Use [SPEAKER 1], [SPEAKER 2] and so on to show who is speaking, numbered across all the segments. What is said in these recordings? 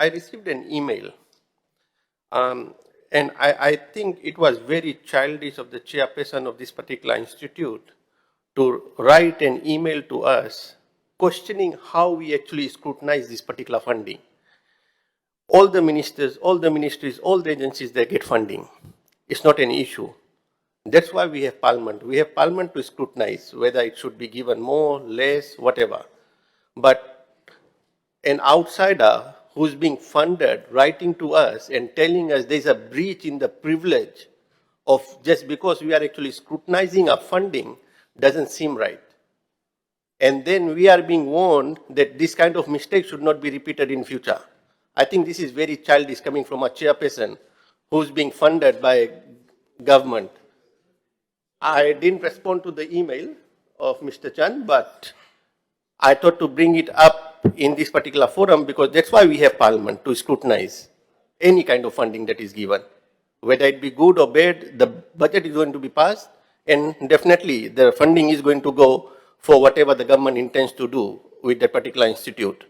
[SPEAKER 1] I received an email, and I think it was very childish of the chairperson of this particular institute to write an email to us questioning how we actually scrutinize this particular funding. All the ministers, all the ministries, all the agencies, they get funding. It's not an issue. That's why we have Parliament. We have Parliament to scrutinize whether it should be given more, less, whatever. But an outsider who's being funded writing to us and telling us there's a breach in the privilege of just because we are actually scrutinizing our funding doesn't seem right. And then we are being warned that this kind of mistake should not be repeated in future. I think this is very childish coming from a chairperson who's being funded by government. I didn't respond to the email of Mr. Chan, but I thought to bring it up in this particular forum because that's why we have Parliament, to scrutinize any kind of funding that is given. Whether it be good or bad, the budget is going to be passed, and definitely the funding is going to go for whatever the government intends to do with that particular institute.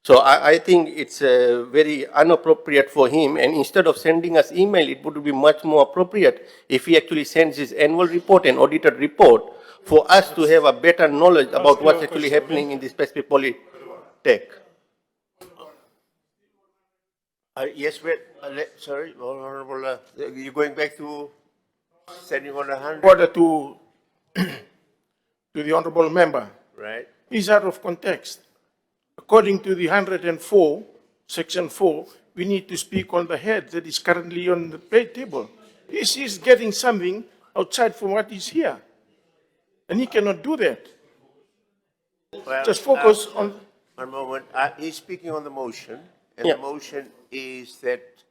[SPEAKER 1] So I think it's very inappropriate for him, and instead of sending us email, it would be much more appropriate if he actually sends his annual report and audited report for us to have a better knowledge about what's actually happening in this Pacific Polytech.
[SPEAKER 2] Yes, wait, sorry, Honorable, you're going back to standing on 100,
[SPEAKER 3] Order to the honorable member
[SPEAKER 2] right?
[SPEAKER 3] is out of context. According to the 104, section 4, we need to speak on the head that is currently on the table. He's getting something outside from what is here. And he cannot do that.
[SPEAKER 2] Well,
[SPEAKER 3] Just focus on...
[SPEAKER 2] One moment, he's speaking on the motion, and
[SPEAKER 1] Yeah.
[SPEAKER 2] the motion is that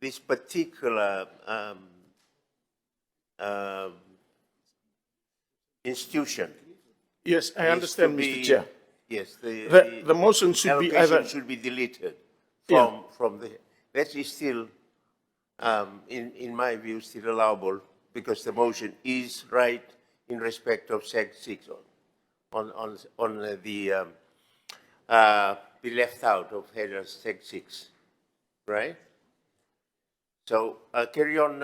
[SPEAKER 2] this particular institution.
[SPEAKER 3] Yes, I
[SPEAKER 2] is
[SPEAKER 3] understand,
[SPEAKER 2] to
[SPEAKER 3] Mr.
[SPEAKER 2] be-
[SPEAKER 3] Chair.
[SPEAKER 2] Yes,
[SPEAKER 3] The motion should be
[SPEAKER 2] allocation
[SPEAKER 3] either...
[SPEAKER 2] should be deleted
[SPEAKER 3] Yeah.
[SPEAKER 2] from the, that is still, in my view, still allowable because the motion is right in respect of Seg 6 on the left out of header Seg 6, right? So carry on,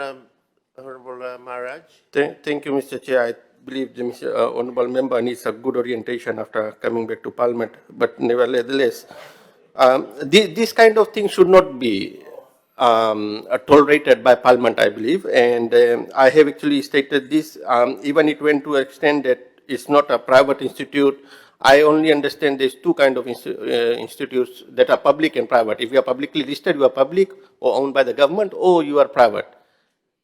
[SPEAKER 2] Honorable Maharaj.
[SPEAKER 1] Thank you, Mr. Chair. I believe the honorable member needs a good orientation after coming back to Parliament. But nevertheless, this kind of thing should not be tolerated by Parliament, I believe. And I have actually stated this. Even it went to extent that it's not a private institute. I only understand there's two kinds of institutes that are public and private. If you are publicly listed, you are public or owned by the government, or you are private,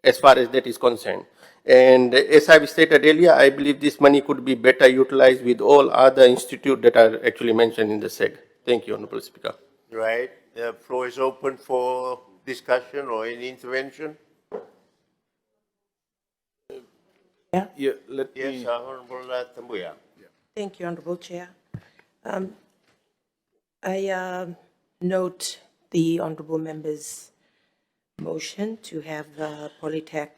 [SPEAKER 1] as far as that is concerned. And as I've stated earlier, I believe this money could be better utilized with all other institutes that are actually mentioned in the SEG. Thank you, Honorable Speaker.
[SPEAKER 2] Right. The floor is open for discussion or any intervention.
[SPEAKER 3] Yeah, let
[SPEAKER 2] Yes,
[SPEAKER 3] me...
[SPEAKER 2] Honorable Tambuya.
[SPEAKER 4] Thank you, Honorable Chair. I note the Honorable Member's motion to have the Polytech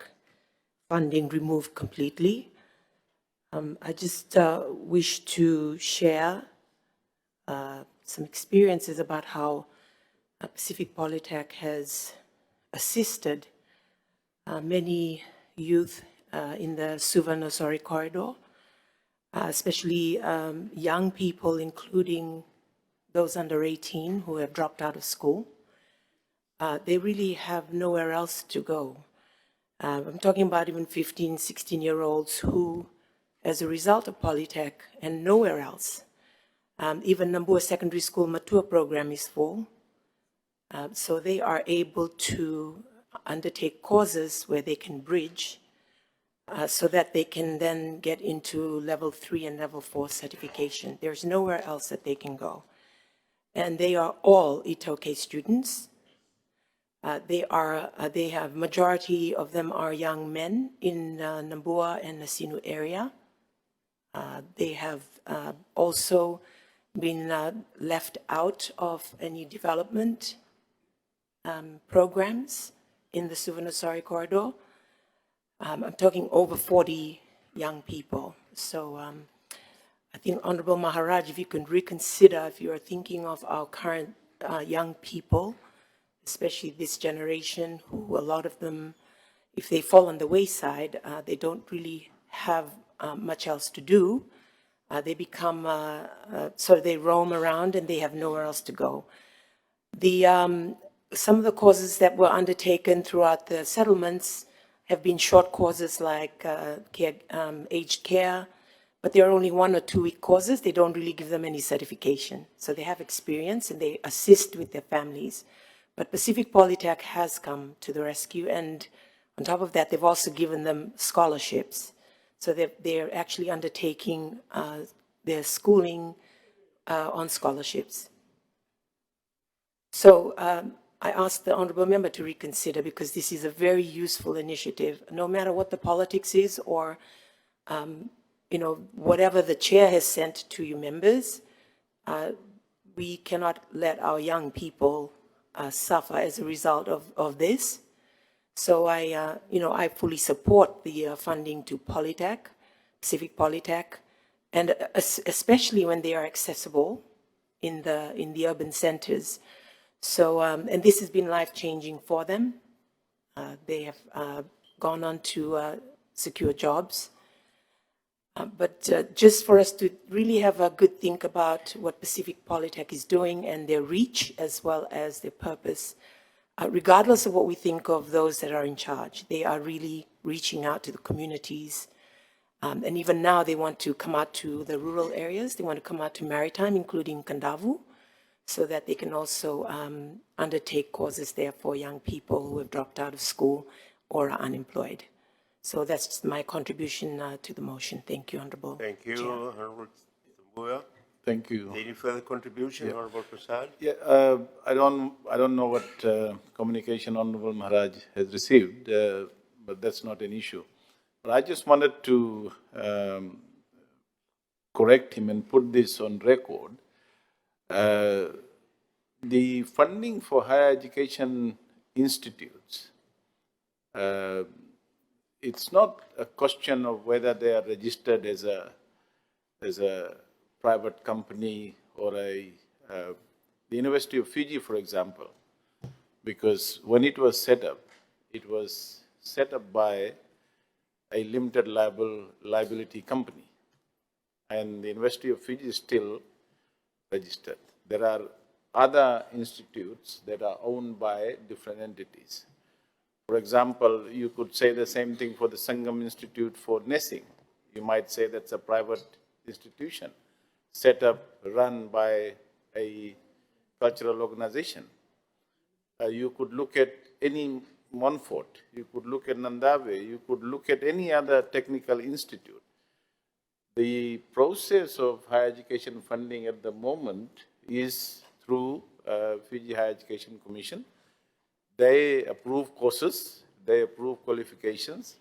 [SPEAKER 4] funding removed completely. I just wish to share some experiences about how Pacific Polytech has assisted many youth in the Suvarnasari corridor, especially young people, including those under 18 who have dropped out of school. They really have nowhere else to go. I'm talking about even 15, 16-year-olds who, as a result of Polytech and nowhere else, even Nambua Secondary School Matua program is full. So they are able to undertake courses where they can bridge so that they can then get into level 3 and level 4 certification. There's nowhere else that they can go. And they are all Itoke students. They have, majority of them are young men in Nambua and Nasinu area. They have also been left out of any development programs in the Suvarnasari corridor. I'm talking over 40 young people. So I think Honorable Maharaj, if you can reconsider, if you are thinking of our current young people, especially this generation, who a lot of them, if they fall on the wayside, they don't really have much else to do. They become, so they roam around and they have nowhere else to go. Some of the causes that were undertaken throughout the settlements have been short courses like aged care, but they are only 1 or 2 week courses. They don't really give them any certification. So they have experience and they assist with their families. But Pacific Polytech has come to the rescue, and on top of that, they've also given them scholarships. So they're actually undertaking their schooling on scholarships. So I ask the honorable member to reconsider, because this is a very useful initiative, no matter what the politics is or, whatever the chair has sent to you members. We cannot let our young people suffer as a result of this. So I fully support the funding to Polytech, Pacific Polytech, and especially when they are accessible in the urban centers. So, and this has been life-changing for them. They have gone on to secure jobs. But just for us to really have a good think about what Pacific Polytech is doing and their reach as well as their purpose, regardless of what we think of those that are in charge, they are really reaching out to the communities. And even now they want to come out to the rural areas. They want to come out to maritime, including Kandavu, so that they can also undertake courses there for young people who have dropped out of school or are unemployed. So that's my contribution to the motion. Thank you, Honorable
[SPEAKER 2] Thank you,
[SPEAKER 4] Chair.
[SPEAKER 2] Honorable Mbuya.
[SPEAKER 5] Thank you.
[SPEAKER 2] Any further contribution, Honorable Prasad?
[SPEAKER 5] Yeah, I don't know what communication Honorable Maharaj has received, but that's not an issue. But I just wanted to correct him and put this on record. The funding for higher education institutes, it's not a question of whether they are registered as a private company or the University of Fiji, for example, because when it was set up by a limited liability company, and the University of Fiji is still registered. There are other institutes that are owned by different entities. For example, you could say the same thing for the Sangam Institute for Nursing. You might say that's a private institution set up, run by a cultural organization. You could look at any Montfort, you could look at Nandave, you could look at any other technical institute. The process of higher education funding at the moment is through Fiji Higher Education Commission. They approve courses, they approve qualifications,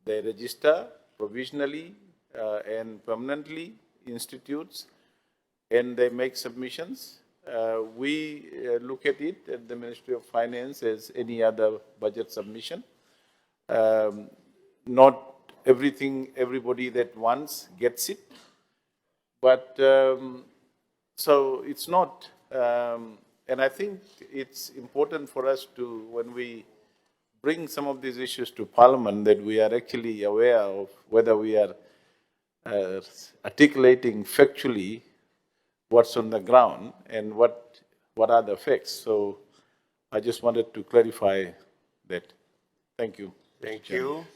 [SPEAKER 5] they register provisionally and permanently institutes, and they make submissions. We look at it at the Ministry of Finance as any other budget submission. Not everybody that wants gets it, but so it's not, and I think it's important for us to, when we bring some of these issues to Parliament, that we are actually aware of whether we are articulating factually what's on the ground and what are the facts. So I just wanted to clarify that. Thank you.
[SPEAKER 2] Thank you.